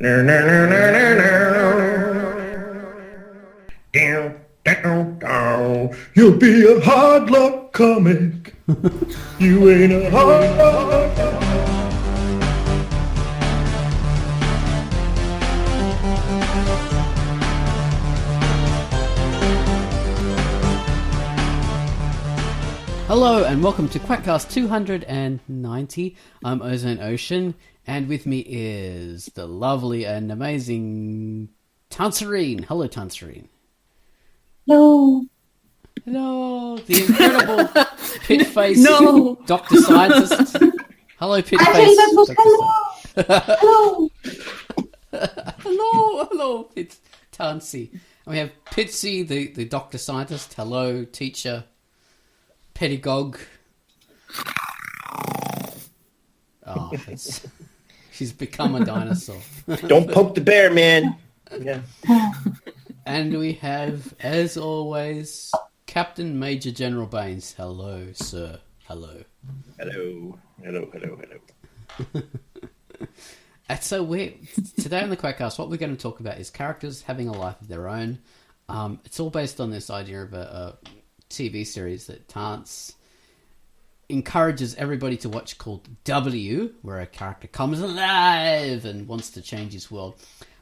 No, no, no, no, no, no. You'll be a hard luck comic. You ain't a hard luck. Hello and welcome to Quackcast 290. I'm Ozone Ocean, and with me is the lovely and amazing Tanserine. Hello, Tanserine. No. Hello, the incredible Pitface No. Dr. Scientist. Hello, Pitface. Actually, that was hello. Hello, Pit Tansy. And we have Pitsy, the Dr. Scientist. Hello, teacher. Pedagogue. Oh, she's become a dinosaur. Don't poke the bear, man. Yeah. And we have, as always, Captain Major General Baines. Hello, sir. Hello. Hello. And so today on the Quackcast, what we're going to talk about is characters having a life of their own. It's all based on this idea of a TV series that Tance encourages everybody to watch called W, where a character comes alive and wants to change his world,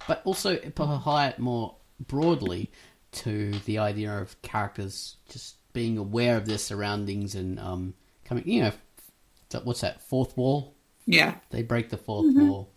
but also apply it more broadly to the idea of characters just being aware of their surroundings and coming, what's that, fourth wall? Yeah. They break the fourth wall,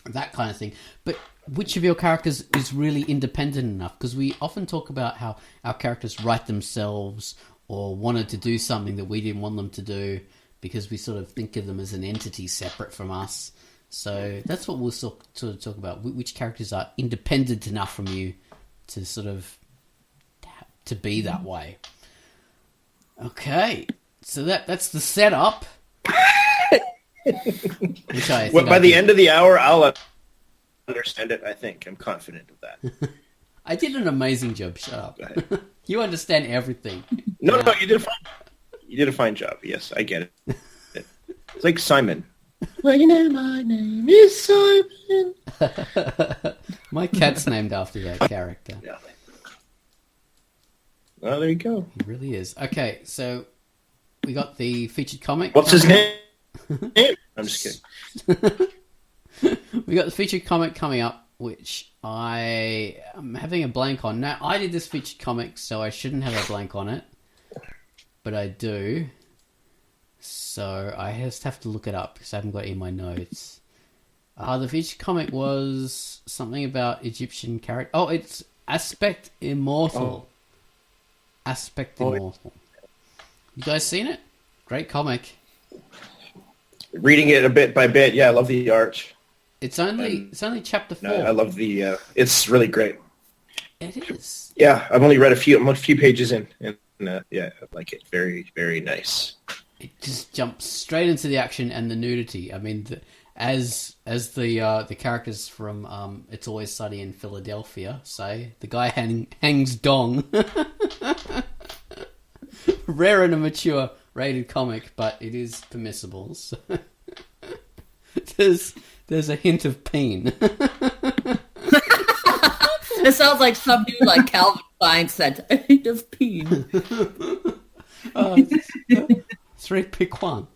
that kind of thing. But which of your characters is really independent enough? Because we often talk about how our characters write themselves or wanted to do something that we didn't want them to do because we sort of think of them as an entity separate from us. So that's what we'll sort of talk about. Which characters are independent enough from you to sort of to be that way. Okay, so that's the setup. Which I think By the end of the hour, I'll understand it, I think. I'm confident of that. I did an amazing job. Shut up. Go ahead. You understand everything. No, you did a fine job. Yes, I get it. It's like Simon. Well, my name is Simon. My cat's named after that character. Yeah. Well, there you go. He really is. Okay, so we got the featured comic. What's his name? I'm just kidding. We got the featured comic coming up, which I am having a blank on. Now, I did this featured comic, so I shouldn't have a blank on it. But I do. So I just have to look it up because I haven't got it in my notes. The featured comic was something about Egyptian character. Oh, it's Aspect Immortal. Aspect Immortal. You guys seen it? Great comic. Reading it a bit by bit. Yeah, I love the art. It's only chapter 4. I love the. It's really great. It is. Yeah, I've only read I'm a few pages in, and yeah, I like it. Very, very nice. It just jumps straight into the action and the nudity. I mean, as the characters from It's Always Sunny in Philadelphia say, the guy hangs dong. Rare and a mature rated comic, but it is permissible. So there's a hint of peen. It sounds like some dude like Calvin Klein said, a hint of peen. It's very piquant.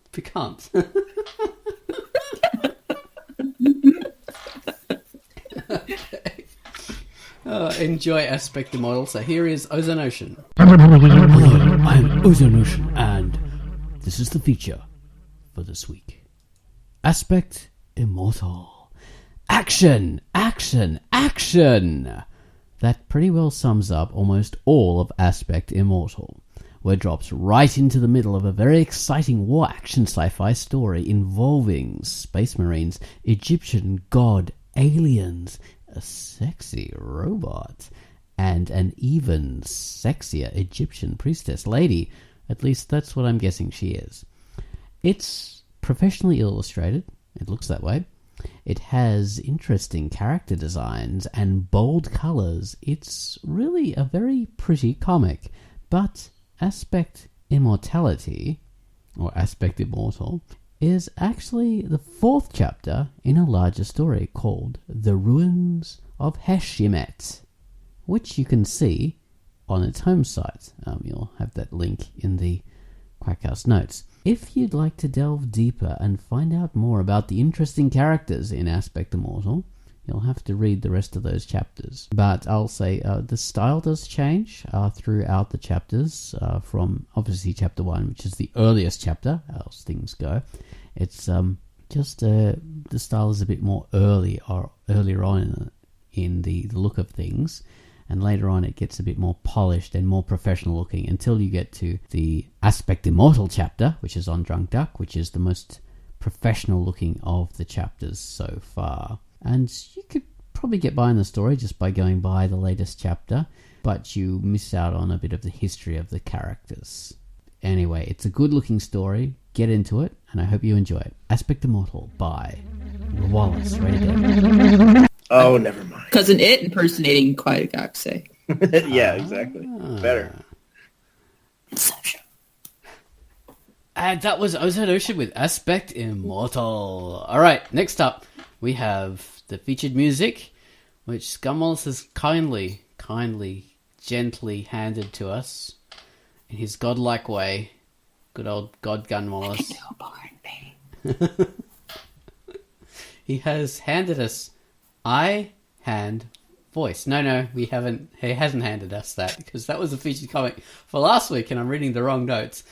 Enjoy Aspect Immortal. So here is Ozone Ocean. Hello, I'm Ozone Ocean, and this is the feature for this week. Aspect Immortal. Action! Action! Action! That pretty well sums up almost all of Aspect Immortal, where it drops right into the middle of a very exciting war action sci-fi story involving space marines, Egyptian god aliens, a sexy robot, and an even sexier Egyptian priestess lady. At least that's what I'm guessing she is. It's professionally illustrated. It looks that way. It has interesting character designs and bold colours. It's really a very pretty comic. But Aspect Immortality, or Aspect Immortal, is actually the fourth chapter in a larger story called The Ruins of Heshimet, which you can see on its home site. You'll have that link in the Quackhouse notes. If you'd like to delve deeper and find out more about the interesting characters in Aspect Immortal, you'll have to read the rest of those chapters. But I'll say the style does change throughout the chapters, from obviously chapter 1, which is the earliest chapter, as things go. It's just the style is a bit more earlier on in the look of things, and later on it gets a bit more polished and more professional looking until you get to the Aspect Immortal chapter, which is on Drunkduck, which is the most professional looking of the chapters so far. And you could probably get by in the story just by going by the latest chapter, but you miss out on a bit of the history of the characters. Anyway, it's a good looking story. Get into it, and I hope you enjoy it. Aspect Immortal by Wallace. Ready to Oh, never mind. Cousin It impersonating Quackhouse, say. Yeah, exactly. Better. Inception. And that was Ozone Ocean with Aspect Immortal. Alright, next up, we have the featured music, which Scumwallace has kindly, gently handed to us in his godlike way. Good old God Gun Wallace. He has handed us I Hand Voice. No, we haven't. He hasn't handed us that, because that was a featured comic for last week and I'm reading the wrong notes.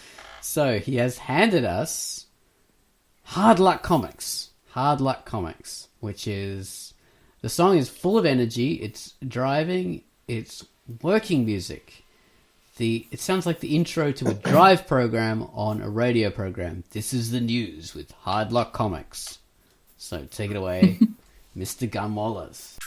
So he has handed us Hard Luck Comics. Hard Luck Comics, which is... The song is full of energy, it's driving, it's working music. It sounds like the intro to a drive program on a radio program. This is the news with Hard Luck Comics. So take it away, Mr. Gun Wallace.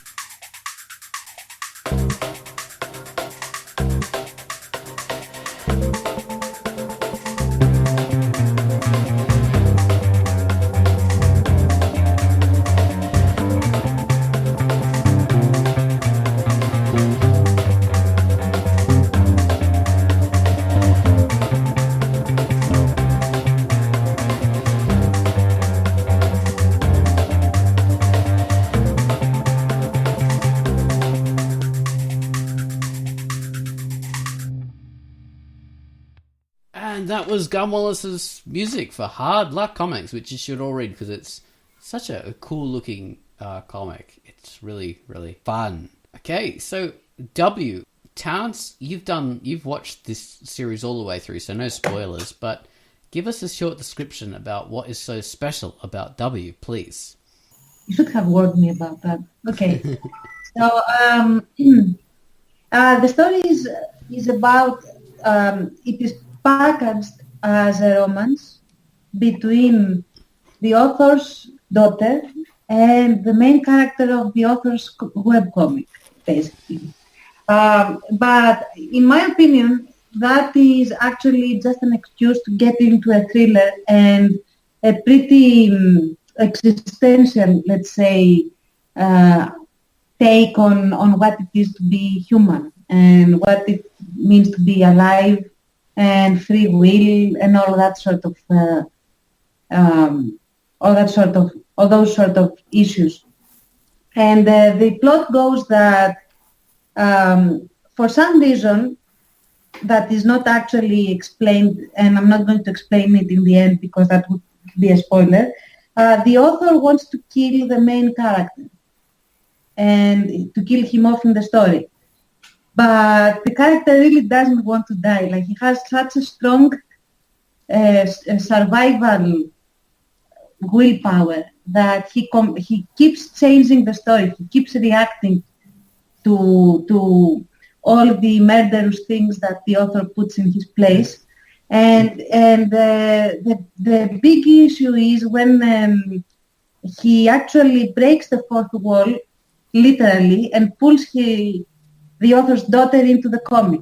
That was Gun Wallace's music for Hard Luck Comics, which you should all read because it's such a cool looking comic. It's really, really fun. Okay, so W, Towns, you've watched this series all the way through, so no spoilers, but give us a short description about what is so special about W, please. You should have warned me about that. Okay. So the story is about it is packaged as a romance between the author's daughter and the main character of the author's webcomic, basically. But in my opinion, that is actually just an excuse to get into a thriller and a pretty existential, let's say, take on what it is to be human and what it means to be alive and free will and all those sort of issues. And the plot goes that for some reason that is not actually explained, and I'm not going to explain it in the end because that would be a spoiler, the author wants to kill the main character and to kill him off in the story. But the character really doesn't want to die. Like, he has such a strong survival willpower that he keeps changing the story. He keeps reacting to all the murderous things that the author puts in his place. And the big issue is when he actually breaks the fourth wall, literally, and pulls the author's daughter into the comic.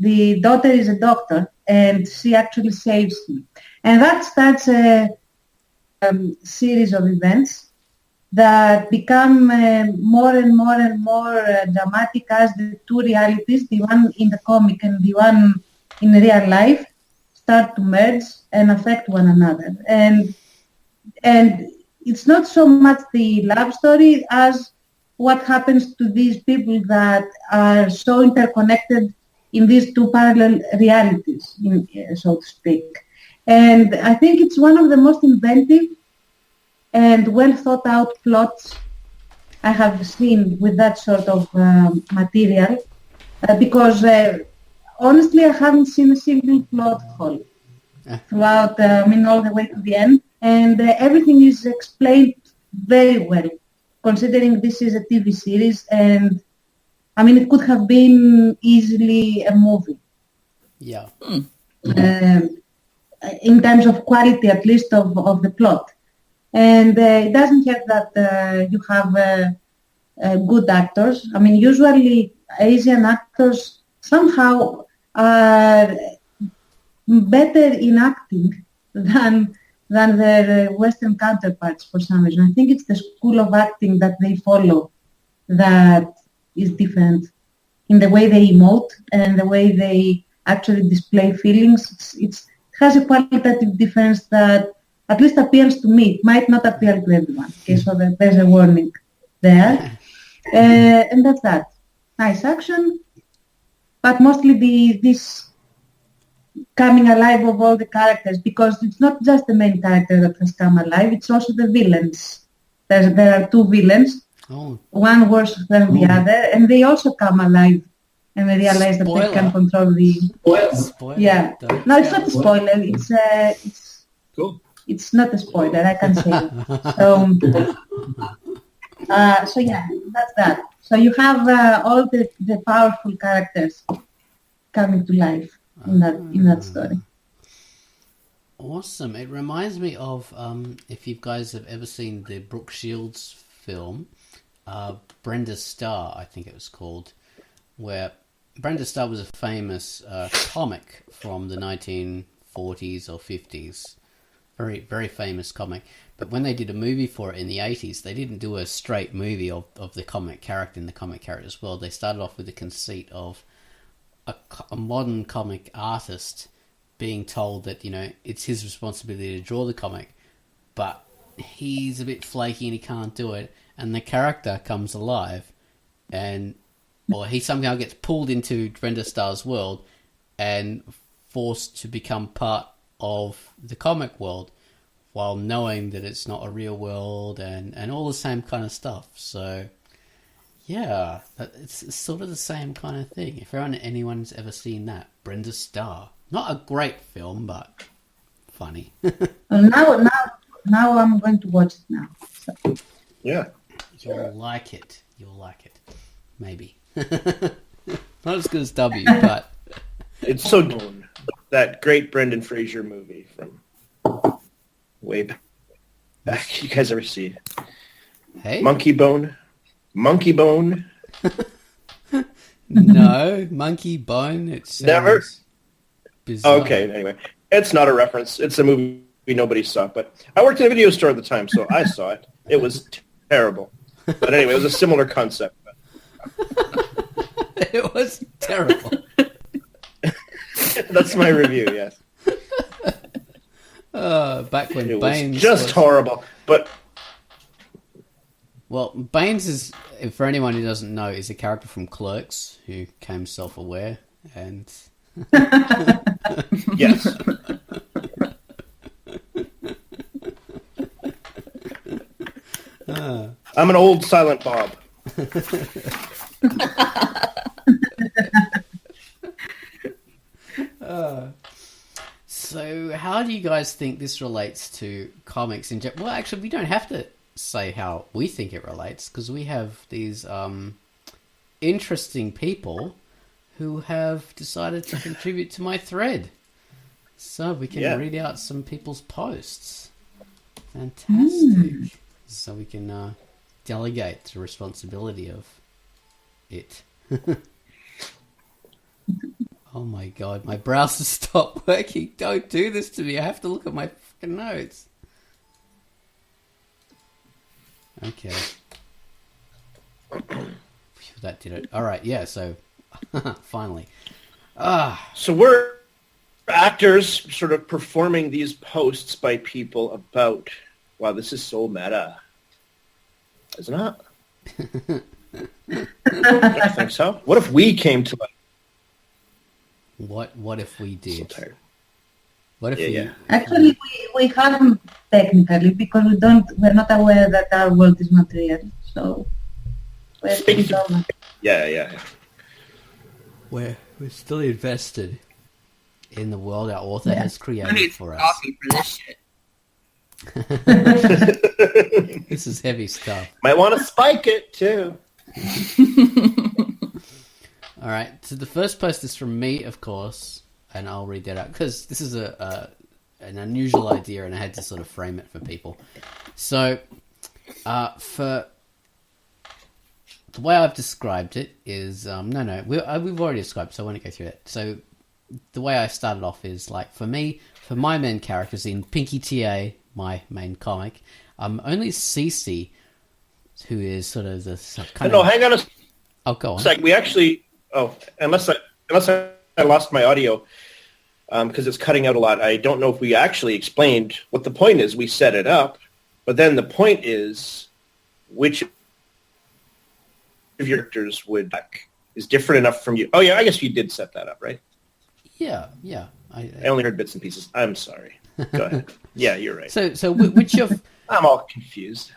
The daughter is a doctor, and she actually saves him. And that starts a series of events that become more and more and more dramatic as the two realities, the one in the comic and the one in real life, start to merge and affect one another. And and it's not so much the love story as what happens to these people that are so interconnected in these two parallel realities, so to speak. And I think it's one of the most inventive and well thought out plots I have seen with that sort of material, because honestly I haven't seen a single plot hole throughout, all the way to the end, and everything is explained very well, considering this is a TV series, and it could have been easily a movie. Yeah. In terms of quality, at least of the plot. And it doesn't have that you have good actors. Usually Asian actors somehow are better in acting than their Western counterparts for some reason. I think it's the school of acting that they follow that is different in the way they emote and the way they actually display feelings. It has a qualitative difference that at least appeals to me. It might not appeal to everyone. Okay, so there's a warning there. And that's that. Nice action, but mostly this coming alive of all the characters, because it's not just the main character that has come alive, it's also the villains. There are two villains, one worse than the other, and they also come alive and they realize that they can control the... Spoiler. Yeah. No, it's not a spoiler. It's Cool. It's not a spoiler, I can say it. So yeah, that's that. So you have all the powerful characters coming to life in that story. Awesome. It reminds me of, if you guys have ever seen the Brooke Shields film, Brenda Starr, I think it was called, where Brenda Starr was a famous comic from the 1940s or 50s. Very, very famous comic. But when they did a movie for it in the 80s, they didn't do a straight movie of the comic character in the comic character's world. They started off with the conceit of a modern comic artist being told that, it's his responsibility to draw the comic, but he's a bit flaky and he can't do it, and the character comes alive, or he somehow gets pulled into Brenda Starr's world and forced to become part of the comic world, while knowing that it's not a real world and all the same kind of stuff. So yeah, it's sort of the same kind of thing. If anyone's ever seen that, Brenda Starr. Not a great film, but funny. Now I'm going to watch it now. So. Yeah. You'll like it. Maybe. Not as good as W, but... It's so known. That great Brendan Fraser movie from way back. You guys ever see it? Hey? Monkey Bone? No, Monkey Bone. It's never. Bizarre. Okay, anyway, it's not a reference. It's a movie nobody saw, but I worked in a video store at the time, so I saw it. It was terrible, but anyway, it was a similar concept. It was terrible. That's my review. Yes. Back when it Baines was just horrible, but. Well, Baines is, for anyone who doesn't know, is a character from Clerks who became self-aware and... Yes. I'm an old Silent Bob. So how do you guys think this relates to comics in general? Well, actually, we don't have to say how we think it relates, because we have these interesting people who have decided to contribute to my thread. So we can read out some people's posts. Fantastic. So we can delegate the responsibility of it. Oh my god, my browser stopped working. Don't do this to me. I have to look at my fucking notes. Okay. That did it. Alright, yeah, so finally. So we're actors sort of performing these posts by people about Wow, this is so meta. Isn't it? I don't think so. What if we came to life? What if we I'm so did? tired. What if we... Actually, we haven't technically because we're not aware that our world is not real. So we're Yeah. We're still invested in the world our author has I created need for us. coffee for this shit. This is heavy stuff. Might want to spike it too. All right, so the first post is from me, of course, and I'll read that out because this is an unusual idea, and I had to sort of frame it for people. So, for the way I've described it is we've already described, so I want to go through it. So, the way I started off is like for my main characters in Pinky TA, my main comic, only Cece, who is sort of the kind No, of... hang on a Oh, go on. sec. We actually... Oh, unless I lost my audio, because it's cutting out a lot. I don't know if we actually explained what the point is. We set it up, but then the point is which of your characters is different enough from you. Oh, yeah, I guess you did set that up, right? Yeah. I only heard bits and pieces. I'm sorry. Go ahead. Yeah, you're right. So which of... I'm all confused.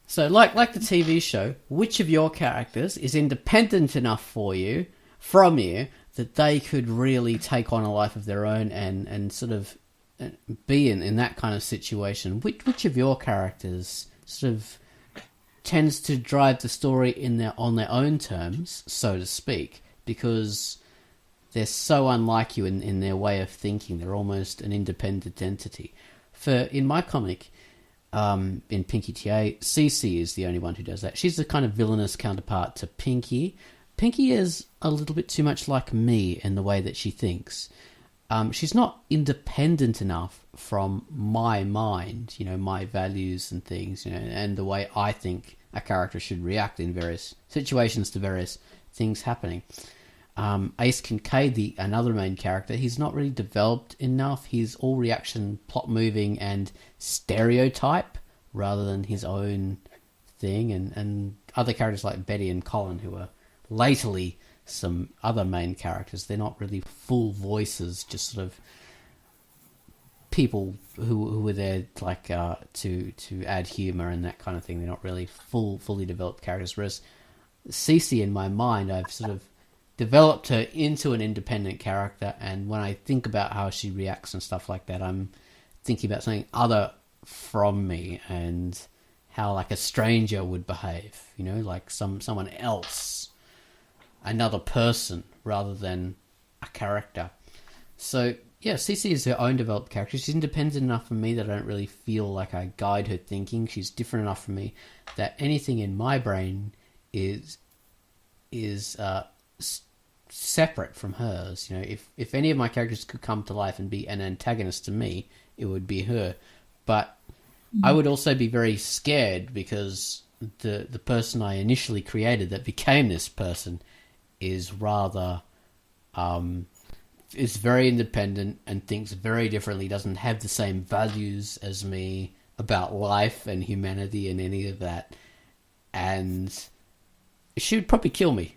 So, like the TV show, which of your characters is independent enough from you, that they could really take on a life of their own and sort of be in that kind of situation? Which of your characters sort of tends to drive the story on their own terms, so to speak, because they're so unlike you in their way of thinking. They're almost an independent entity. In my comic... in Pinky TA, Cece is the only one who does that. She's the kind of villainous counterpart to Pinky. Pinky is a little bit too much like me in the way that she thinks. She's not independent enough from my mind, my values and things, and the way I think a character should react in various situations to various things happening. Ace Kincaid, another main character, he's not really developed enough. He's all reaction, plot moving, and stereotype rather than his own thing. And other characters like Betty and Colin, who are latterly some other main characters, they're not really full voices, just sort of people who were there like to add humor and that kind of thing. They're not really fully developed characters. Whereas Cece, in my mind, I've sort of developed her into an independent character, and when I think about how she reacts and stuff like that, I'm thinking about something other from me and how like a stranger would behave, like someone else, another person rather than a character. So yeah, Cece is her own developed character. She's independent enough from me that I don't really feel like I guide her thinking. She's different enough from me that anything in my brain is separate from hers. If any of my characters could come to life and be an antagonist to me, it would be her. But I would also be very scared because the person I initially created that became this person is rather is very independent and thinks very differently, doesn't have the same values as me about life and humanity and any of that, and she would probably kill me.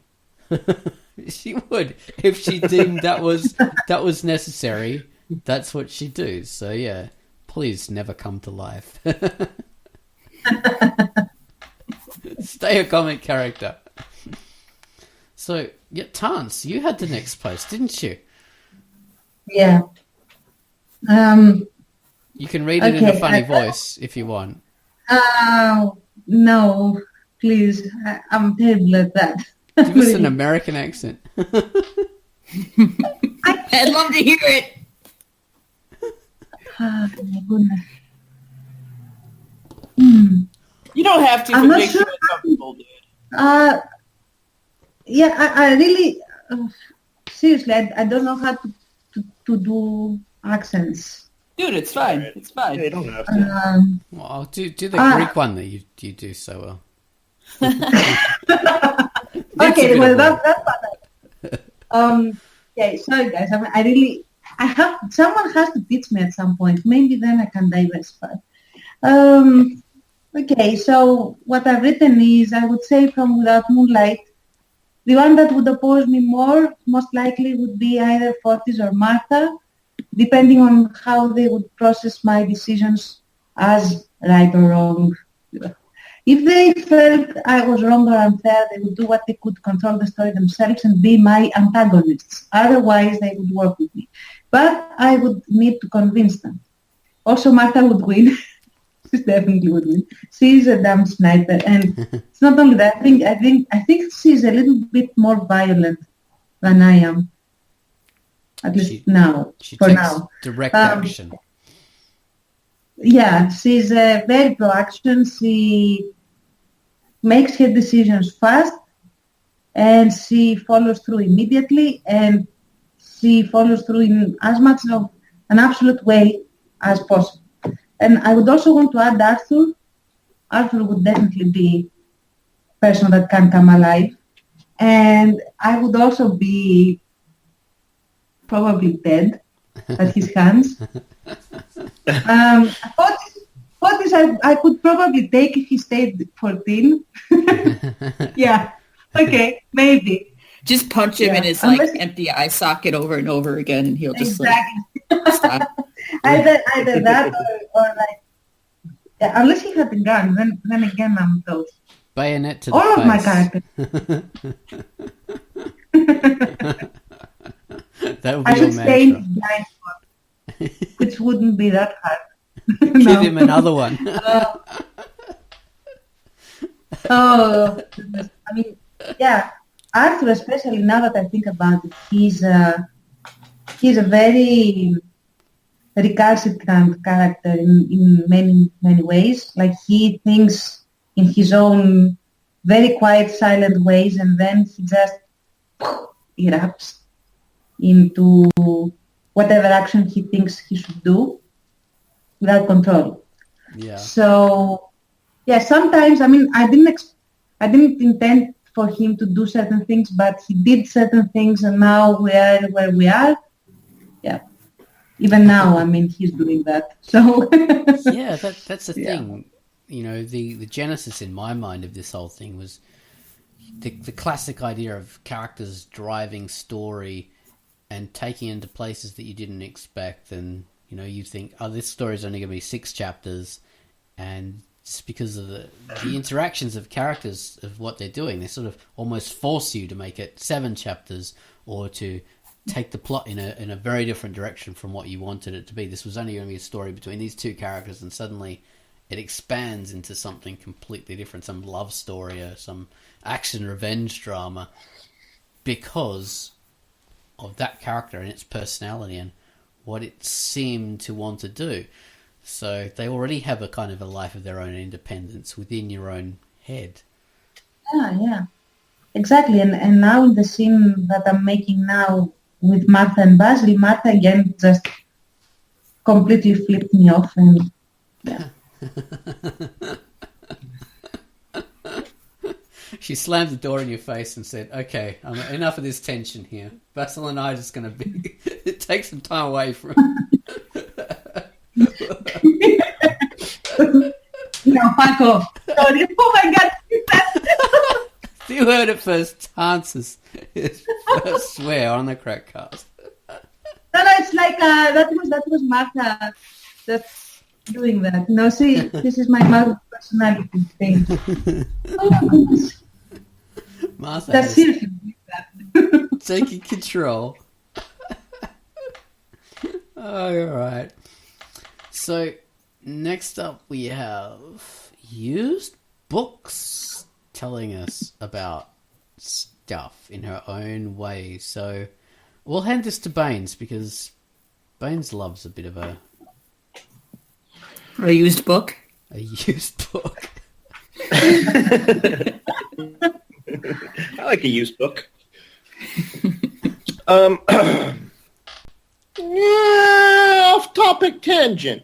She would, if she deemed that was necessary. That's what she'd do. So yeah, please never come to life. Stay a comic character. So yeah, Tance, you had the next post, didn't you? Yeah. You can read it in a funny voice if you want. No, please. I'm terrible at that. Give us an American accent. I'd love to hear it. Oh, my goodness. You don't have to if I'm it not makes sure. you uncomfortable, dude. Yeah, I really, seriously, I don't know how to do accents. Dude, it's fine. It's fine. Yeah, you don't have to. Well, do the Greek one that you do so well. Okay, well, that's fine. Okay, sorry guys. Someone has to teach me at some point. Maybe then I can diversify. Okay, so what I've written is, I would say from Without Moonlight, the one that would oppose me more, most likely would be either Fortis or Martha, depending on how they would process my decisions as right or wrong. If they felt I was wrong or unfair, they would do what they could to control the story themselves and be my antagonists. Otherwise, they would work with me. But I would need to convince them. Also, Martha would win. She definitely would win. She's a damn sniper, and it's not only that. I think she's a little bit more violent than I am. At least now. She for takes now, direct action. Yeah, she's very pro-action. She makes her decisions fast, and she follows through immediately, and she follows through in as much of an absolute way as possible. And I would also want to add Arthur. Arthur would definitely be a person that can come alive. And I would also be probably dead at his hands. Otis I could probably take if he stayed 14. Yeah, okay, maybe. Just punch him in his empty eye socket over and over again, and he'll just stop. Either that or like, yeah, unless he had a gun, then again I'm toast. Bayonet to the All face. of my characters. That would be I your should stay in mantra. his blind spot, which wouldn't be that hard. Give him another one. Goodness. I mean, yeah, Arthur, especially now that I think about it, he's a very recalcitrant character in many ways. Like, he thinks in his own very quiet, silent ways, and then he just erupts into whatever action he thinks he should do without control. Yeah. So, yeah, sometimes, I mean, I didn't intend for him to do certain things, but he did certain things, and now we are where we are. Yeah. Even now, I mean, he's doing that. So Yeah, that's the thing. You know, the genesis in my mind of this whole thing was the classic idea of characters driving story and taking into places that you didn't expect, and you know, you think, oh, this story is only going to be 6 chapters, and just because of the interactions of characters of what they're doing, they sort of almost force you to make it 7 chapters or to take the plot in a very different direction from what you wanted it to be. This was only going to be a story between these 2 characters, and suddenly it expands into something completely different, some love story or some action revenge drama, because of that character and its personality and what it seemed to want to do. So they already have a kind of a life of their own independence within your own head. yeah, exactly. And now in the scene that I'm making now with Martha and Basil, Martha again just completely flipped me off, and yeah. She slammed the door in your face and said, okay, enough of this tension here. Basil and I are just going to take some time away from No, fuck off. Sorry. Oh my God. You heard it first. Chance's first swear on the Crackcast. No, it's like that was Martha that's doing that. No, see, this is my Martha personality thing. Oh my goodness. Martha That's has seriously that. taking control. All right. So next up we have used books telling us about stuff in her own way. So we'll hand this to Baines, because Baines loves a bit of a used book. A used book. I like a used book. Off-topic tangent.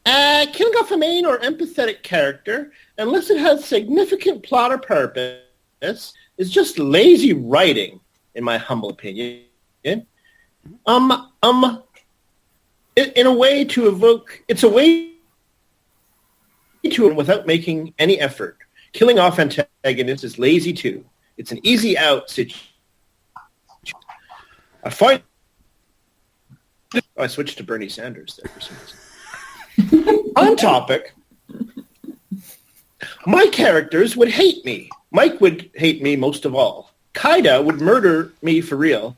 Killing off a main or empathetic character, unless it has significant plot or purpose, is just lazy writing, in my humble opinion. In a way to evoke, it's a way to him without making any effort. Killing off antagonists is lazy too. It's an easy out situation. I switched to Bernie Sanders there for some reason. On topic, my characters would hate me. Mike would hate me most of all. Kaida would murder me for real.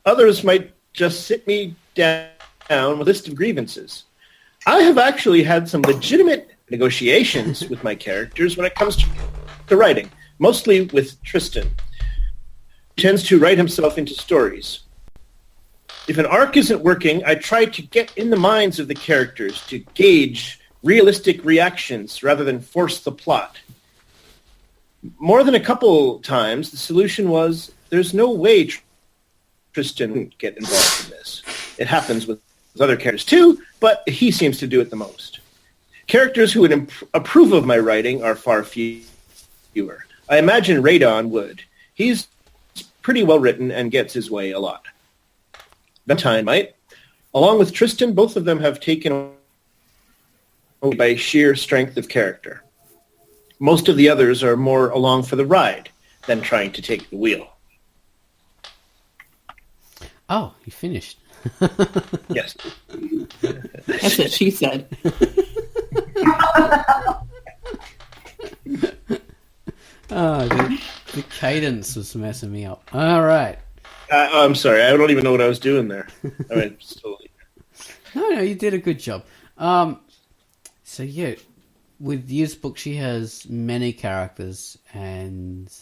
Others might just sit me down with a list of grievances. I have actually had some legitimate negotiations with my characters when it comes to writing, mostly with Tristan, who tends to write himself into stories. If an arc isn't working, I try to get in the minds of the characters to gauge realistic reactions rather than force the plot. More than a couple times, the solution was, there's no way Tristan wouldn't get involved in this. It happens with other characters too, but he seems to do it the most. Characters who would approve of my writing are far fewer. I imagine Radon would. He's pretty well written and gets his way a lot. Valentine might. Along with Tristan, both of them have taken over by sheer strength of character. Most of the others are more along for the ride than trying to take the wheel. Oh, you finished. Yes. That's what she said. The cadence was messing me up. All right. I'm sorry. I don't even know what I was doing there. I mean, No, you did a good job. So yeah, with Yu's book, she has many characters, and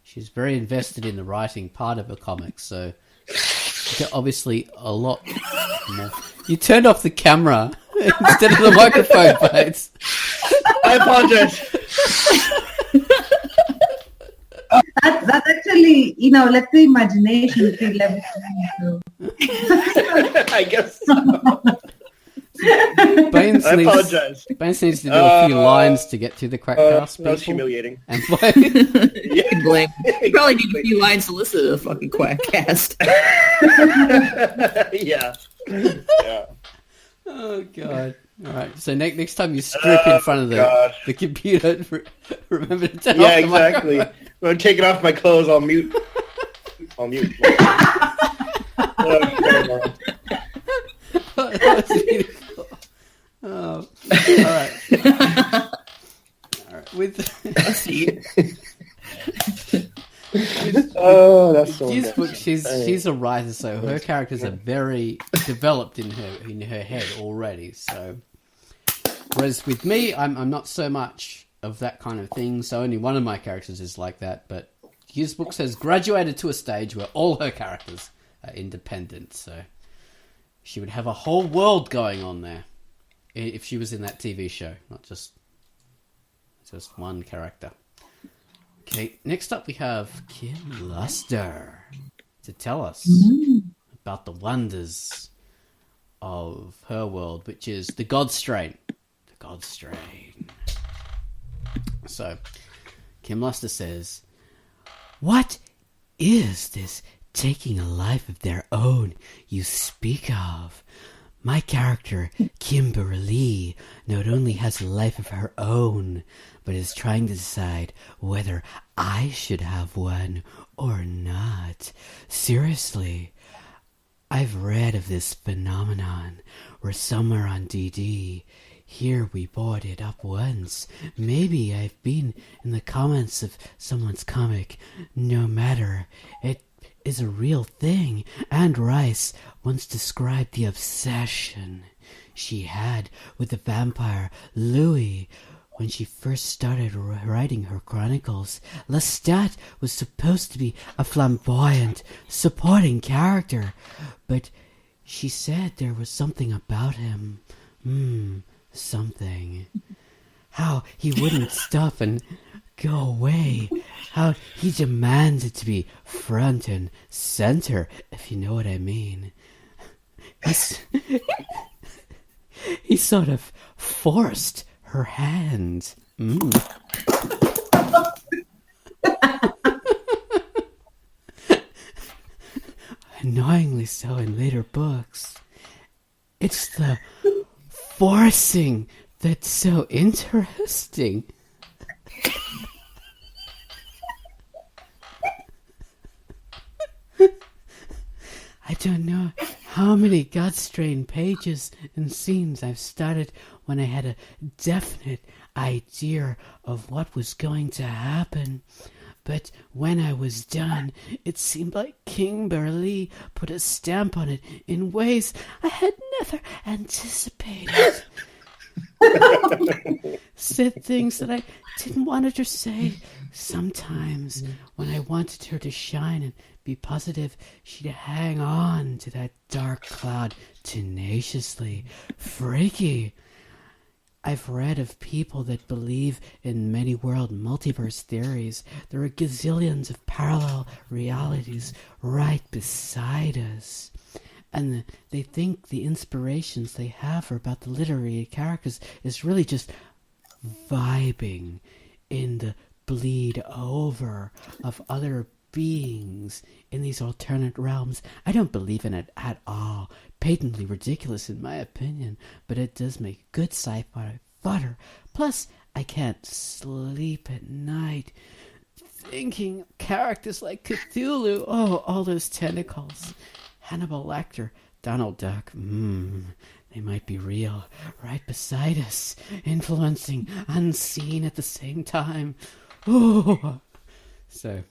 she's very invested in the writing part of her comics. So obviously a lot more. You turned off the camera instead of the microphone, Bates. I apologize. That actually, let the imagination feel everything. So. I guess so. Baines I apologize. Baines needs to do a few lines to get to the Crackcast people. That's humiliating. And You can blame. You probably need a few lines to listen to the fucking Quackcast. Yeah. Oh, God. All right. So next time you strip in front of the computer, remember to turn off the exactly. microphone. When I'm taking off my clothes, I'll mute. That was beautiful. Oh, all right. All right. That's so His book, she's a writer, so her characters are very developed in her head already. So, whereas with me, I'm not so much of that kind of thing. So only one of my characters is like that. But his book has graduated to a stage where all her characters are independent. So she would have a whole world going on there if she was in that TV show, not just one character. Okay, next up we have Kim Luster to tell us about the wonders of her world, which is the God Strain. The God Strain. So, Kim Luster says, "What is this taking a life of their own you speak of? My character, Kimberly, not only has a life of her own, but is trying to decide whether I should have one or not. Seriously, I've read of this phenomenon where somewhere on DD, here we brought it up once. Maybe I've been in the comments of someone's comic. No matter, it is a real thing. And Rice once described the obsession she had with the vampire Louis when she first started writing her chronicles. Lestat was supposed to be a flamboyant, supporting character, but she said there was something about him. Something. How he wouldn't stop and go away. How he demanded to be front and center, if you know what I mean. He sort of forced her hand. Annoyingly so in later books. It's the forcing That's so interesting. I don't know how many gut-strained pages and scenes I've started when I had a definite idea of what was going to happen. But when I was done, it seemed like Kimberly put a stamp on it in ways I had never anticipated. Said things that I didn't want her to say. Sometimes, when I wanted her to shine and be positive, she'd hang on to that dark cloud tenaciously. Freaky. I've read of people that believe in many-world multiverse theories. There are gazillions of parallel realities right beside us. And they think the inspirations they have about the literary characters is really just vibing in the bleed over of other beings in these alternate realms. I don't believe in it at all. Patently ridiculous in my opinion, but it does make good sci-fi fodder. Plus, I can't sleep at night thinking characters like Cthulhu. Oh, all those tentacles. Hannibal Lecter, Donald Duck. They might be real, right beside us, influencing, unseen at the same time. Oh, so.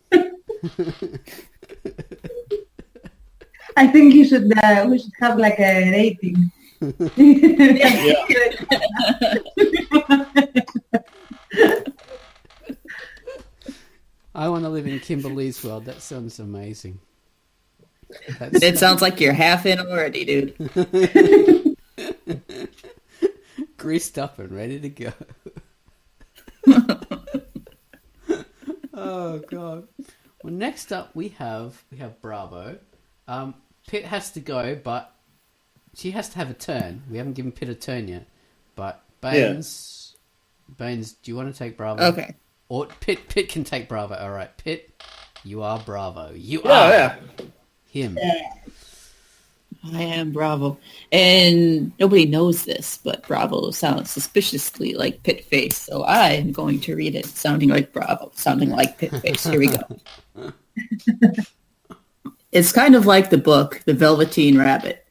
I think we should have like a rating. Yeah. I want to live in Kimberly's world. That sounds amazing. It sounds like you're half in already, dude. Greased up and ready to go. Oh god. Well, next up we have Bravo. Pitt has to go, but she has to have a turn. We haven't given Pitt a turn yet. But Baines, do you want to take Bravo? Okay. Or Pitt can take Bravo. All right, Pitt, you are Bravo. You are him. I am Bravo. And nobody knows this, but Bravo sounds suspiciously like Pitt Face. So I am going to read it sounding like Bravo, sounding like Pitt Face. Here we go. It's kind of like the book, The Velveteen Rabbit.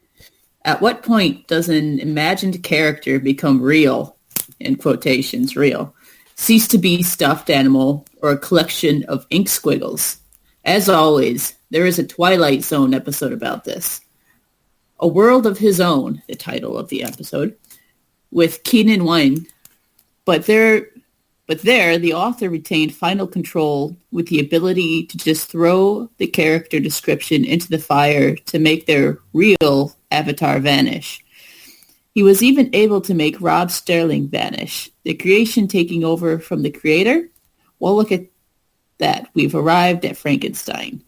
At what point does an imagined character become real, in quotations, real, cease to be stuffed animal or a collection of ink squiggles? As always, there is a Twilight Zone episode about this. A World of His Own, the title of the episode, with Keenan Wine. But there, the author retained final control with the ability to just throw the character description into the fire to make their real avatar vanish. He was even able to make Rob Sterling vanish, the creation taking over from the creator. Well, look at that. We've arrived at Frankenstein.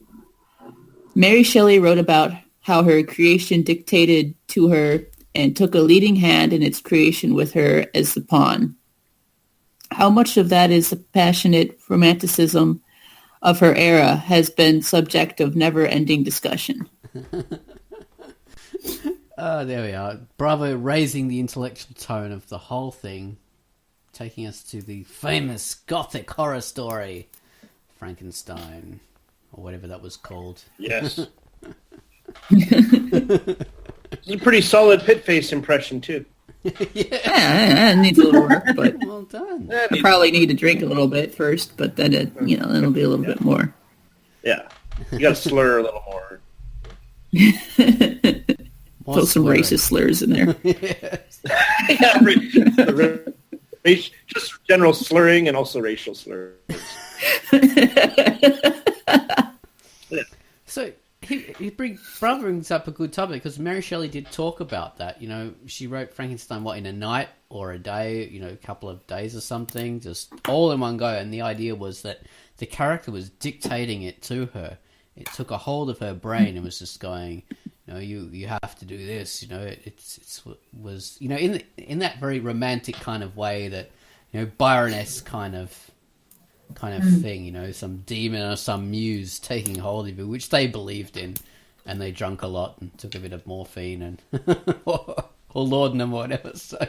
Mary Shelley wrote about how her creation dictated to her and took a leading hand in its creation with her as the pawn. How much of that is the passionate romanticism of her era has been subject of never-ending discussion. Oh, there we are. Bravo raising the intellectual tone of the whole thing, taking us to the famous gothic horror story, Frankenstein, or whatever that was called. Yes. It's a pretty solid Pit Face impression, too. Yeah, it needs a little work, but Well done. I probably need to drink a little bit first, but then it'll be a little bit more. Yeah. You got to slur a little more. Put some racist slurs in there. Just general slurring and also racial slurs. So Bravo brings up a good topic because Mary Shelley did talk about that. You know, she wrote Frankenstein in a night or a day, a couple of days or something, just all in one go. And the idea was that the character was dictating it to her. It took a hold of her brain and was just going, you have to do this. It was in that very romantic kind of way that Byron-esque kind of thing, some demon or some muse taking hold of you, which they believed in, and they drank a lot and took a bit of morphine and or laudanum or whatever. So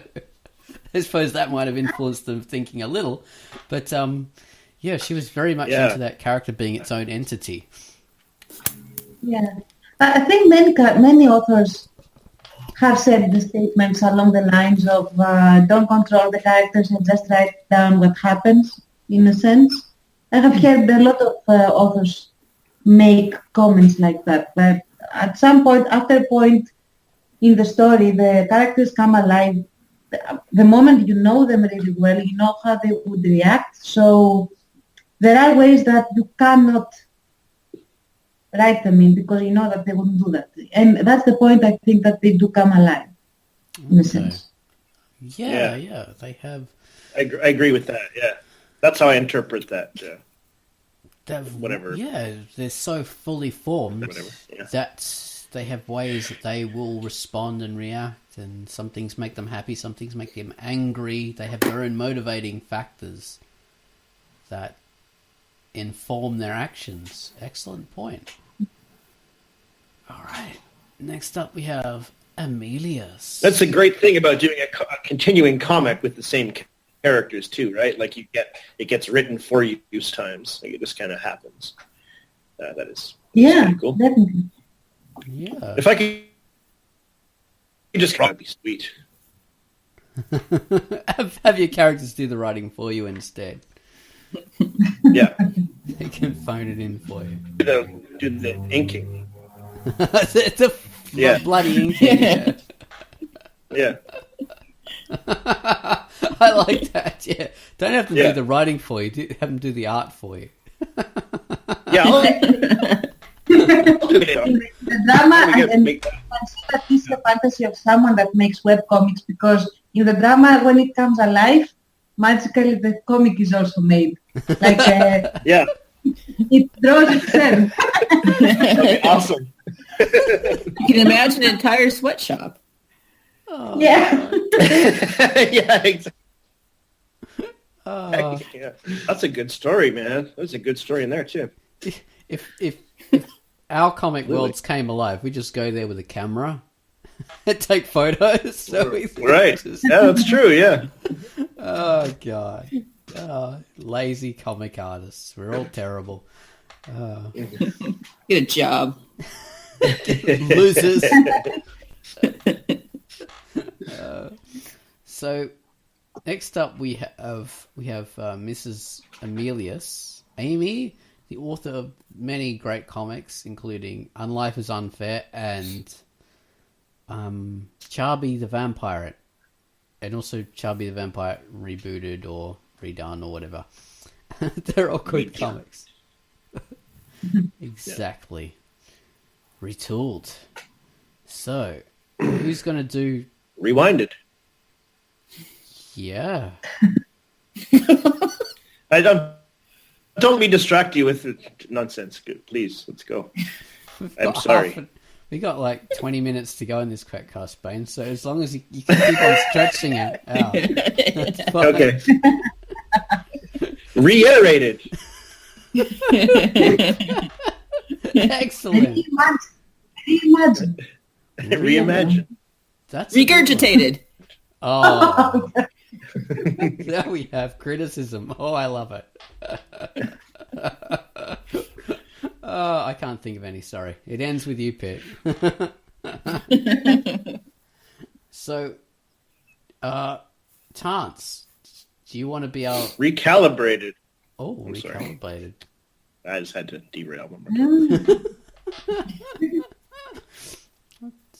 I suppose that might have influenced them thinking a little. But, yeah, she was very much into that character being its own entity. Yeah. I think many authors have said the statements along the lines of don't control the characters and just write down what happens, in a sense. I have heard a lot of authors make comments like that, but at some point, after a point in the story, the characters come alive. The moment you know them really well, you know how they would react. So there are ways that you cannot write them in because you know that they wouldn't do that. And that's the point, I think, that they do come alive, in a sense. Yeah, they have... I agree with that, yeah. That's how I interpret that. Whatever. Yeah, they're so fully formed yeah. that they have ways that they will respond and react, and some things make them happy, some things make them angry. They have their own motivating factors that inform their actions. Excellent point. All right. Next up, we have Amelius. That's a great thing about doing a continuing comic with the same characters too, right? Like it gets written for you times. Like it just kind of happens. That is cool. Definitely. Yeah. If I could just that'd be sweet. have your characters do the writing for you instead. Yeah. They can phone it in for you. Do the inking. the bloody inking. Yeah. I like that. Yeah, don't have to do the writing for you. Have them do the art for you. Yeah. The drama, and that is the fantasy of someone that makes webcomics, because in the drama, when it comes alive, magically the comic is also made. Like it draws itself. Okay, awesome. You can imagine an entire sweatshop. Oh, yeah. Yeah, exactly. Yeah. That's a good story, man. There's a good story in there too. If our comic worlds came alive, we just go there with a camera and take photos. So right. Yeah, that's true. Yeah. Oh God. Lazy comic artists. We're all terrible. Get a job. Losers. So next up we have Mrs. Amelius, Amy, the author of many great comics, including Unlife is Unfair and Charby the Vampire, and also Charby the Vampire rebooted or redone or whatever. They're all good comics. Exactly. Retooled. So, who's going to do... Rewinded. Yeah. Don't be distract you with nonsense. Please, let's go. I'm sorry. We got like 20 minutes to go in this Quackcast, Bane, so as long as you can keep on stretching it out. That's fine. Okay. Reiterated. Excellent. Reimagine. That's Regurgitated. Oh. Now we have criticism. Oh, I love it. Oh, I can't think of any, sorry. It ends with you, Pit. So, Tance, do you want to be our... Recalibrated. Oh, I'm recalibrated. Sorry. I just had to derail one more time.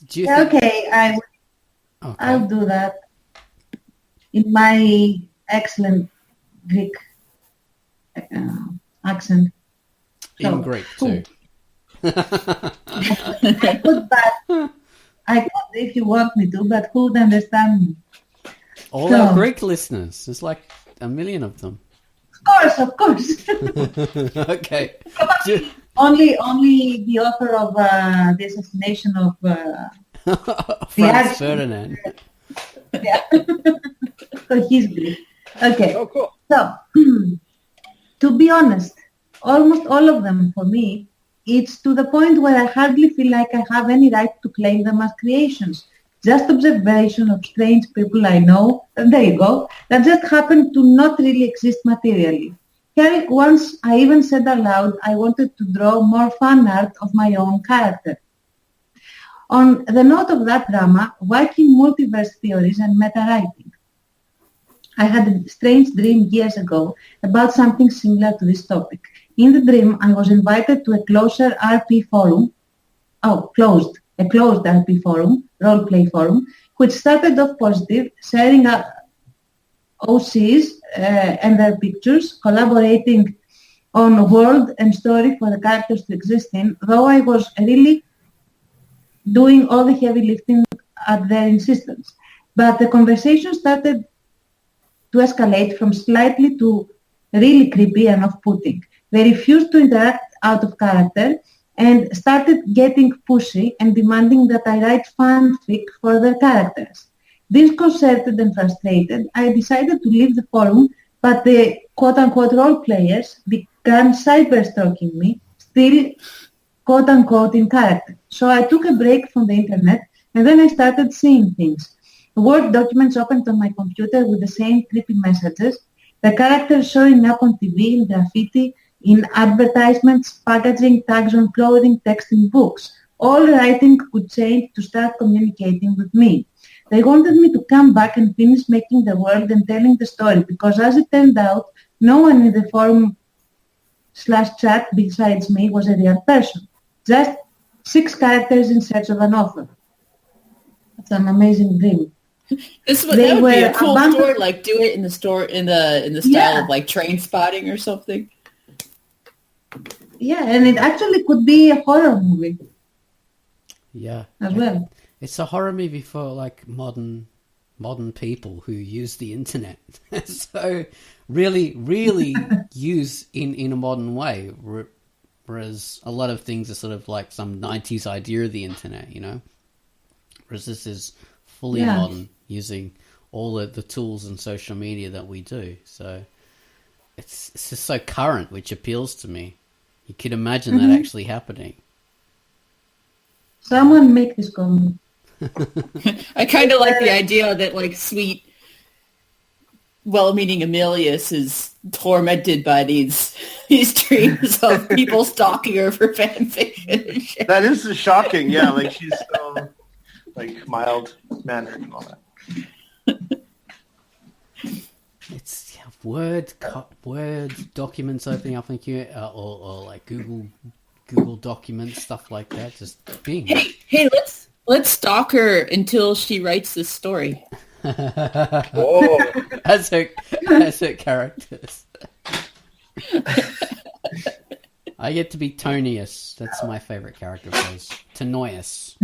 Do you think... Okay, I'll do that in my excellent Greek accent. In Greek, too. I could if you want me to, but who would understand me? All our Greek listeners. There's like a million of them. Of course. Okay. Only the author of the assassination of Franz Ferdinand. Yeah. So he's Greek. Okay. Oh, cool. So, to be honest, almost all of them for me, it's to the point where I hardly feel like I have any right to claim them as creations. just observation of strange people I know, and there you go, that just happen to not really exist materially. Hell, once I even said aloud I wanted to draw more fan art of my own character. On the note of that drama, wacky multiverse theories and meta-writing. I had a strange dream years ago about something similar to this topic. In the dream, I was invited to a closed RP forum, RP forum, role-play forum, which started off positive, sharing OCs and their pictures, collaborating on world and story for the characters to exist in, though I was really doing all the heavy lifting at their insistence. But the conversation started to escalate from slightly to really creepy and off-putting. They refused to interact out of character and started getting pushy and demanding that I write fanfic for their characters. Disconcerted and frustrated, I decided to leave the forum, but the quote-unquote role players began cyber-stalking me, still quote-unquote in character. So I took a break from the internet and then I started seeing things. Word documents opened on my computer with the same creepy messages, the characters showing up on TV, in graffiti, in advertisements, packaging, tags on clothing, text in books. All writing could change to start communicating with me. They wanted me to come back and finish making the world and telling the story because as it turned out, no one in the forum/chat besides me was a real person. Just 6 characters in search of an offer. That's an amazing dream. That would be a cool story. Like do it in the store in the style of like Train Spotting or something. Yeah, and it actually could be a horror movie. Yeah, as well. It's a horror movie for like modern people who use the internet. So really use in a modern way. Whereas a lot of things are sort of like some 90s idea of the internet, you know? Whereas this is fully modern, using all of the tools and social media that we do. So it's just so current, which appeals to me. You could imagine that actually happening. Someone make this comment. I kind of like the idea that like sweet, well-meaning Amelius is tormented by these dreams of people stalking her for fanfiction. That is shocking. Yeah, like she's so like mild-mannered and all that. It's Word documents opening up on you, or like Google documents, stuff like that. Just being. Hey, let's stalk her until she writes this story. Whoa. as her characters. I get to be Tonius. That's my favorite character phrase. Tonius.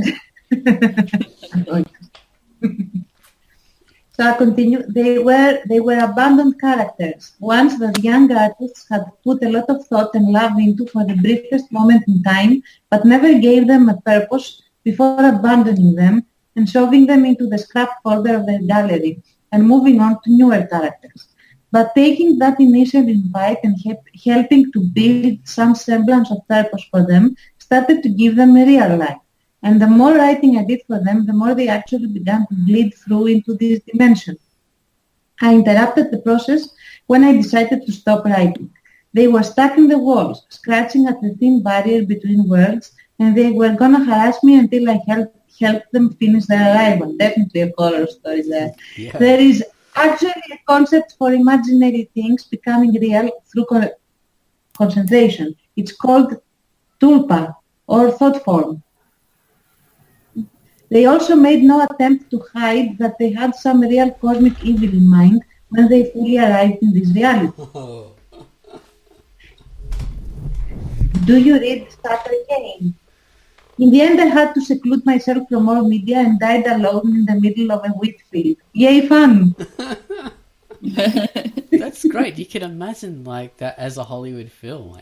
So I continue. They were abandoned characters, ones that young artists had put a lot of thought and love into for the briefest moment in time, but never gave them a purpose before abandoning them and shoving them into the scrap folder of their gallery and moving on to newer characters. But taking that initial invite and helping to build some semblance of purpose for them started to give them a real life. And the more writing I did for them, the more they actually began to bleed through into this dimension. I interrupted the process when I decided to stop writing. They were stuck in the walls, scratching at the thin barrier between worlds, and they were going to harass me until I helped them finish their arrival. Definitely a horror story there. Yeah. There is actually a concept for imaginary things becoming real through concentration. It's called tulpa, or thought form. They also made no attempt to hide that they had some real cosmic evil in mind when they fully arrived in this reality. Do you read Starter Game? In the end, I had to seclude myself from all media and died alone in the middle of a wheat field. Yay, fun! That's great. You can imagine like that as a Hollywood film,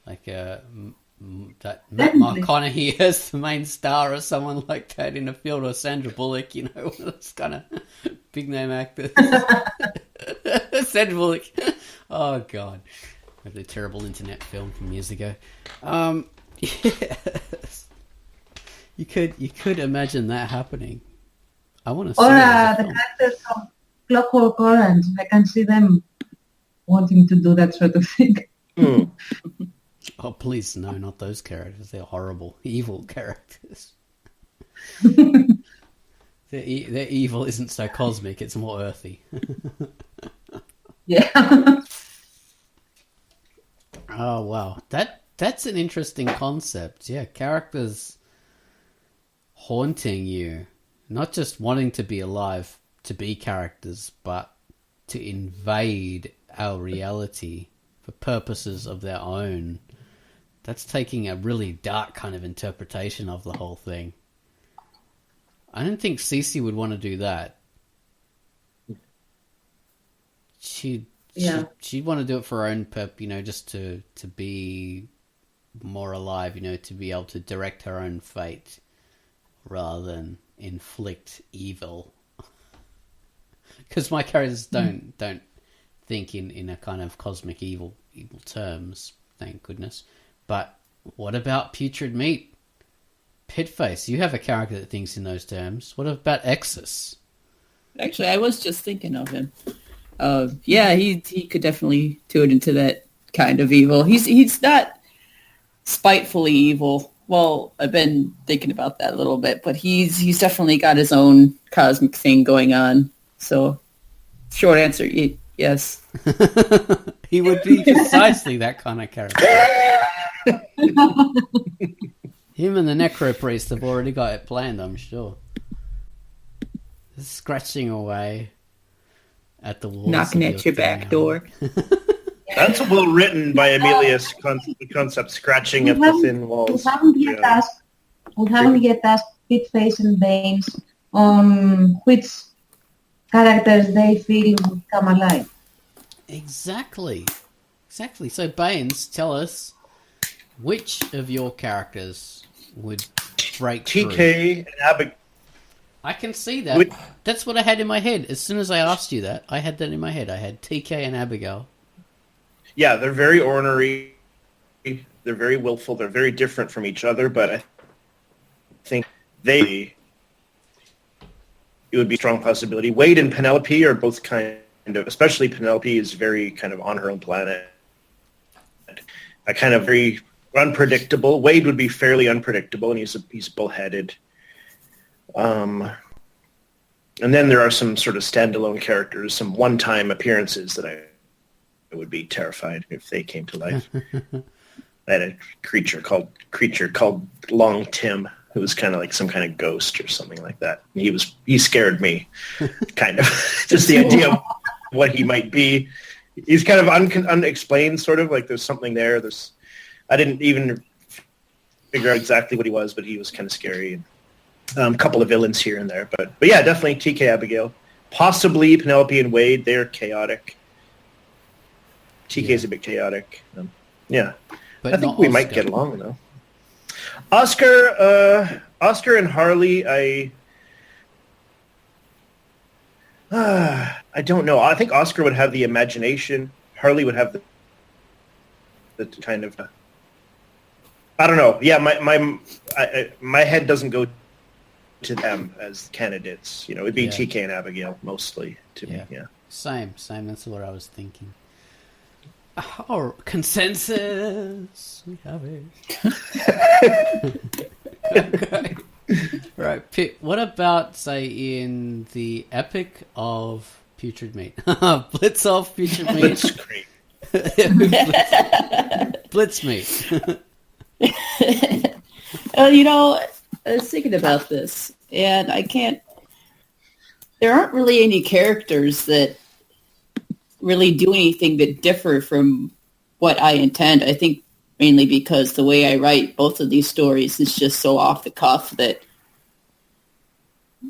like that Matt McConaughey as the main star or someone like that in a field, or Sandra Bullock, you know, one of those kind of big name actors. Sandra Bullock. Oh God, the terrible internet film from years ago. Yes. You could imagine that happening. I want to see Or it as a the film. characters from Clockwork Orange. I can see them wanting to do that sort of thing. Oh, please, no, not those characters. They're horrible, evil characters. Their evil isn't so cosmic, it's more earthy. Yeah. Oh, wow. That's an interesting concept. Yeah, characters haunting you. Not just wanting to be alive to be characters, but to invade our reality for purposes of their own. That's taking a really dark kind of interpretation of the whole thing. I don't think Cece would want to do that. She'd want to do it for her own just to be more alive, to be able to direct her own fate rather than inflict evil. Because my characters don't think in a kind of cosmic evil terms, thank goodness. But what about Putrid Meat? Pitface, you have a character that thinks in those terms. What about Exus? Actually, I was just thinking of him. He could definitely tune into that kind of evil. He's not spitefully evil. Well, I've been thinking about that a little bit, but he's definitely got his own cosmic thing going on. So, short answer, yes. He would be precisely that kind of character. Him and the Necro Priest have already got it planned, I'm sure. Scratching away at the walls. Knocking at your back door. That's well written by Amelia's concept, scratching at the thin walls. We haven't yet asked Pitface and Baines on which characters they feel would come alive. Exactly. So Baines, tell us which of your characters would break through. TK and Abigail. I can see that. That's what I had in my head. As soon as I asked you that, I had that in my head. I had TK and Abigail. Yeah, they're very ornery. They're very willful. They're very different from each other, but I think it would be a strong possibility. Wade and Penelope are both kind of, especially Penelope is very kind of on her own planet. A kind of very unpredictable. Wade would be fairly unpredictable, and he's bullheaded. And then there are some sort of standalone characters, some one-time appearances that I would be terrified if they came to life. I had a creature called Long Tim, who was kind of like some kind of ghost or something like that. He scared me, kind of. Just the idea of what he might be. He's kind of unexplained, sort of like there's something there. I didn't even figure out exactly what he was, but he was kind of scary. A couple of villains here and there, but yeah, definitely TK Abigail, possibly Penelope and Wade. They're chaotic. TK's a bit chaotic. Yeah, but I think we might get along though. Oscar and Harley, I don't know. I think Oscar would have the imagination. Harley would have the kind of. I don't know. Yeah, my head doesn't go to them as candidates. It'd be TK and Abigail mostly to me. Yeah. Same. That's what I was thinking. Our consensus. We have it. Okay. Right, Pip. What about, say, in the epic of Putrid Meat? Blitz off Putrid Meat. Blitz Meat. I was thinking about this, and there aren't really any characters that really do anything that differ from what I intend. I think mainly because the way I write both of these stories is just so off the cuff that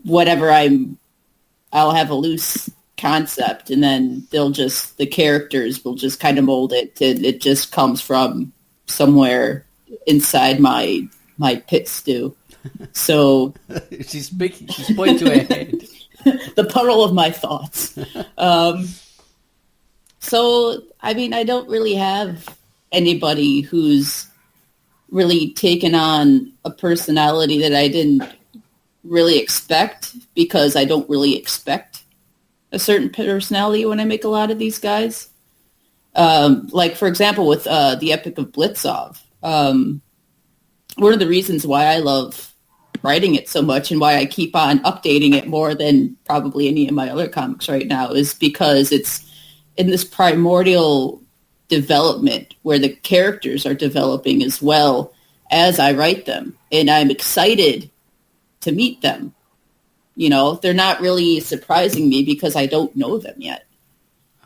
whatever I'll have a loose concept, and then the characters will just kind of mold it. It just comes from somewhere inside my pit stew. So she's pointing to her head. The puddle of my thoughts. So, I don't really have anybody who's really taken on a personality that I didn't really expect, because I don't really expect a certain personality when I make a lot of these guys. Like, for example, with the Epic of Blitzov, one of the reasons why I love writing it so much and why I keep on updating it more than probably any of my other comics right now is because it's in this primordial development where the characters are developing as well as I write them. And I'm excited to meet them. You know, they're not really surprising me because I don't know them yet.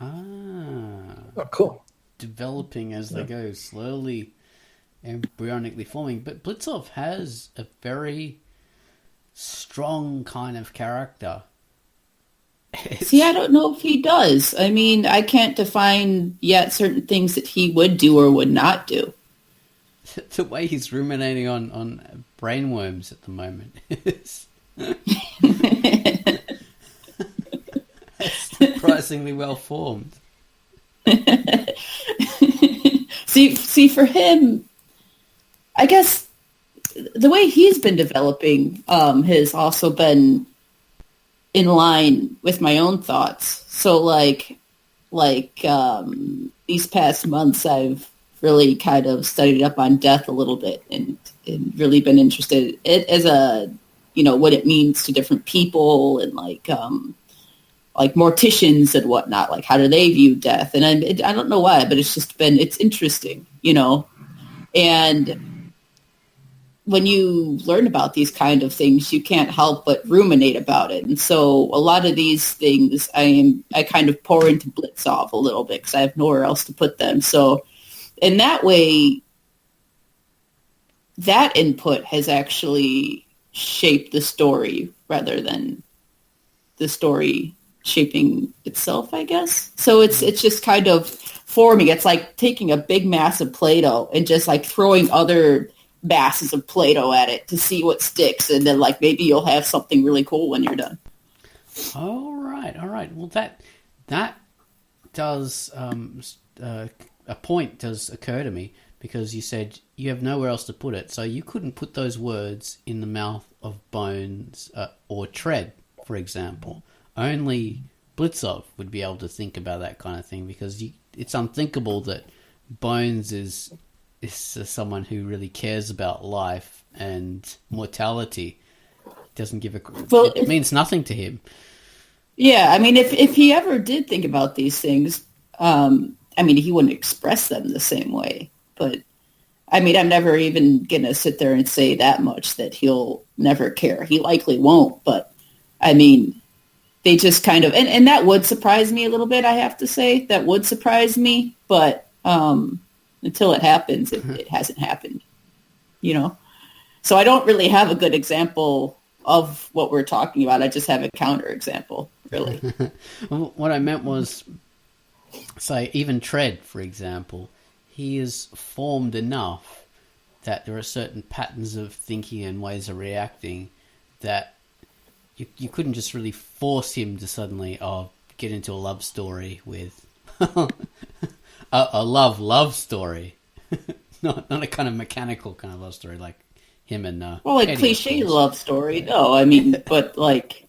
Oh, cool. Developing as they go, slowly embryonically forming. But Blitzov has a very strong kind of character. See, I don't know if he does. I mean, I can't define yet certain things that he would do or would not do. The way he's ruminating on brainworms at the moment is surprisingly well formed. See, for him, I guess the way he's been developing has also been in line with my own thoughts. So, like these past months, I've really kind of studied up on death a little bit and really been interested in it as a, you know, what it means to different people and like morticians and whatnot, like how do they view death? And I don't know why, but it's interesting, you know. And when you learn about these kind of things, you can't help but ruminate about it. And so a lot of these things I kind of pour into Blitzov a little bit because I have nowhere else to put them. So in that way, that input has actually shaped the story rather than the story shaping itself, I guess. So it's just kind of forming. It's like taking a big mass of Play-Doh and just like throwing other masses of Play-Doh at it to see what sticks, and then like maybe you'll have something really cool when you're done. All right. Well, that does a point does occur to me, because you said you have nowhere else to put it, so you couldn't put those words in the mouth of Bones or Tread, for example. Only Blitzov would be able to think about that kind of thing, because it's unthinkable that Bones is someone who really cares about life and mortality. Doesn't give a... Well, it means nothing to him. Yeah, I mean, if he ever did think about these things, I mean, he wouldn't express them the same way. But, I mean, I'm never even going to sit there and say that much that he'll never care. He likely won't, but, I mean, they just kind of... And that would surprise me a little bit, I have to say. That would surprise me, but until it happens, it hasn't happened, you know? So I don't really have a good example of what we're talking about. I just have a counterexample, really. Well, what I meant was, say, even Tread, for example, he is formed enough that there are certain patterns of thinking and ways of reacting that you couldn't just really force him to suddenly get into a love story with a love story, not a kind of mechanical kind of love story like him and well, like Eddie, cliche love story. No, I mean, but like,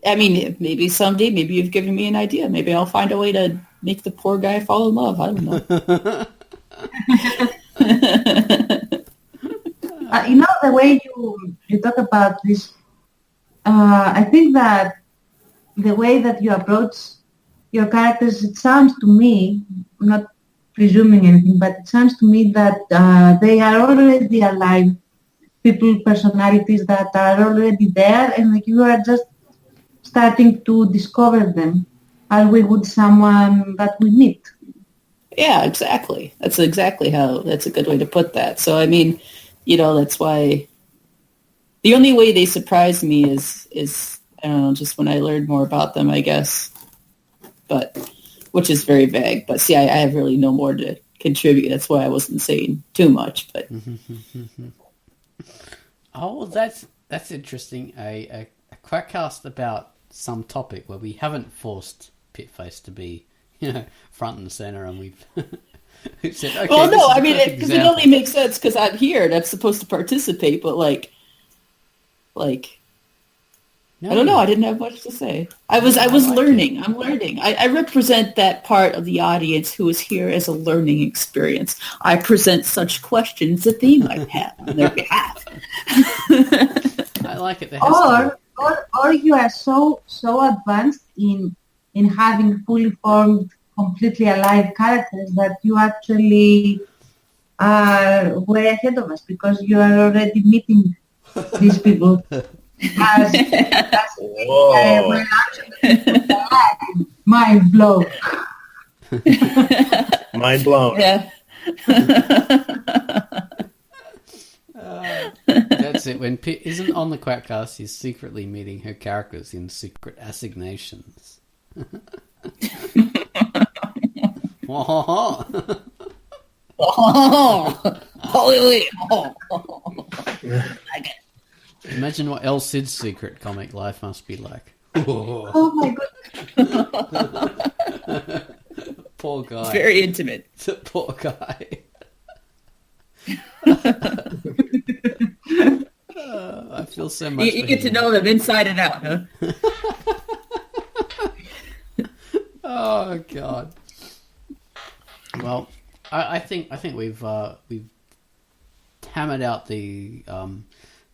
I mean, maybe someday, maybe you've given me an idea. Maybe I'll find a way to make the poor guy fall in love. I don't know. You know, the way you talk about this, I think that the way that you approach your characters, it sounds to me, I'm not presuming anything, but it sounds to me that they are already alive, people, personalities that are already there, and like you are just starting to discover them as we would someone that we meet. Yeah, exactly. That's a good way to put that. So, I mean, you know, that's why the only way they surprise me is I don't know, just when I learned more about them, I guess. But, which is very vague. But see, I have really no more to contribute. That's why I wasn't saying too much. But oh, that's interesting. A quackcast about some topic where we haven't forced Pitface to be, you know, front and center, and we've said, okay. Well, no, I mean, because it only makes sense because I'm here and I'm supposed to participate. But like, I don't know. I didn't have much to say. I was learning. I'm learning. I represent that part of the audience who is here as a learning experience. I present such questions that they might have on their behalf. I like it. Or you are so advanced in having fully formed, completely alive characters that you actually are way ahead of us because you are already meeting these people. Whoa. Mind blown. Mind blown. Yeah. That's it. When Pitt isn't on the Quackcast, he's secretly meeting her characters in secret assignations. Imagine what El Cid's secret comic life must be like. Oh my god. Poor guy. It's very intimate. Poor guy. I feel so much. You get to know them inside and out, huh? Oh God. Well, I think we've hammered out the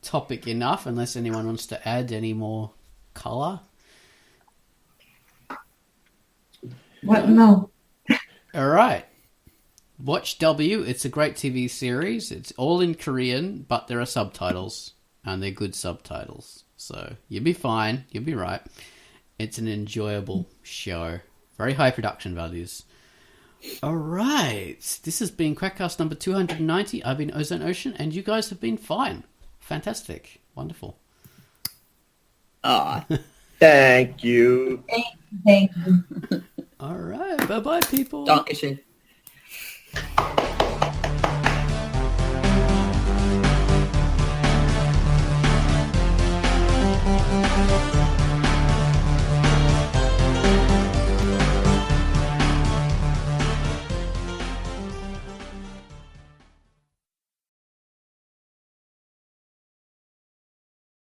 topic enough. Unless anyone wants to add any more color. What? No. All right. Watch W. It's a great TV series. It's all in Korean, but there are subtitles, and they're good subtitles. So you'll be fine. You'll be right. It's an enjoyable show. Very high production values. All right. This has been Quackcast number 290. I've been Ozone Ocean, and you guys have been fine. Fantastic. Wonderful. Thank you. Thank you. All right. Bye-bye, people. Dankeschön.